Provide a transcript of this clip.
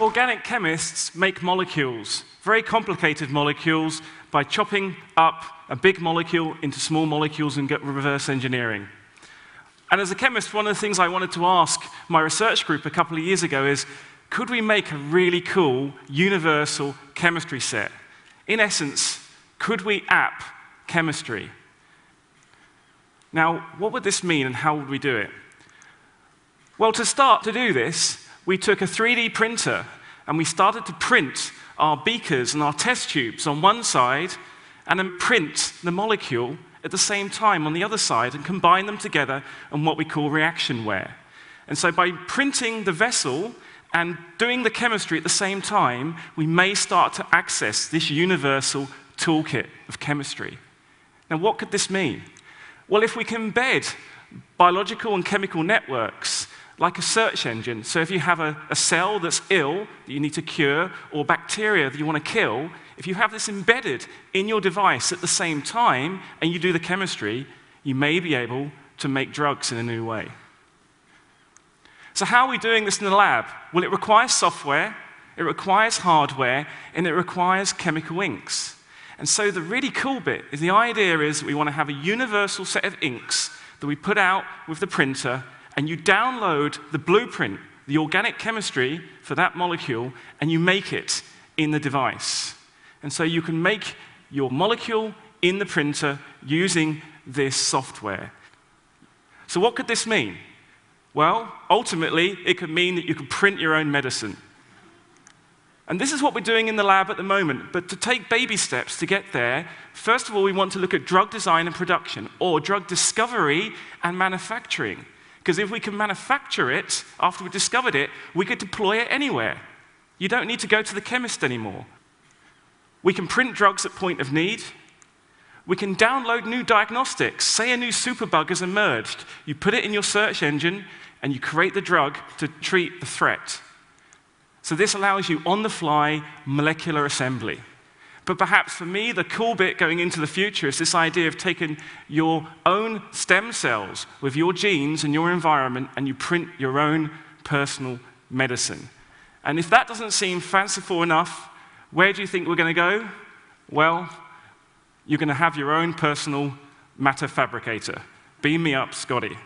Organic chemists make molecules, very complicated molecules, by chopping up a big molecule into small molecules and get reverse engineering. And as a chemist, one of the things I wanted to ask my research group a couple of years ago is, could we make a really cool universal chemistry set? In essence, could we app chemistry? Now, what would this mean and how would we do it? Well, to start to do this, we took a 3D printer and we started to print our beakers and our test tubes on one side and then print the molecule at the same time on the other side and combine them together in what we call reactionware. And so by printing the vessel and doing the chemistry at the same time, we may start to access this universal toolkit of chemistry. Now, what could this mean? Well, if we can embed biological and chemical networks like a search engine, so if you have a cell that's ill that you need to cure, or bacteria that you want to kill, if you have this embedded in your device at the same time and you do the chemistry, you may be able to make drugs in a new way. So how are we doing this in the lab? Well, it requires software, it requires hardware, and it requires chemical inks. And so the really cool bit is the idea is we want to have a universal set of inks that we put out with the printer, and you download the blueprint, the organic chemistry for that molecule, and you make it in the device. And so you can make your molecule in the printer using this software. So what could this mean? Well, ultimately, it could mean that you could print your own medicine. And this is what we're doing in the lab at the moment. But to take baby steps to get there, first of all, we want to look at drug design and production, or drug discovery and manufacturing. Because if we can manufacture it after we've discovered it, we could deploy it anywhere. You don't need to go to the chemist anymore. We can print drugs at point of need. We can download new diagnostics. Say a new superbug has emerged. You put it in your search engine, and you create the drug to treat the threat. So this allows you on-the-fly molecular assembly. But perhaps for me, the cool bit going into the future is this idea of taking your own stem cells with your genes and your environment, and you print your own personal medicine. And if that doesn't seem fanciful enough, where do you think we're going to go? Well, you're going to have your own personal matter fabricator. Beam me up, Scotty.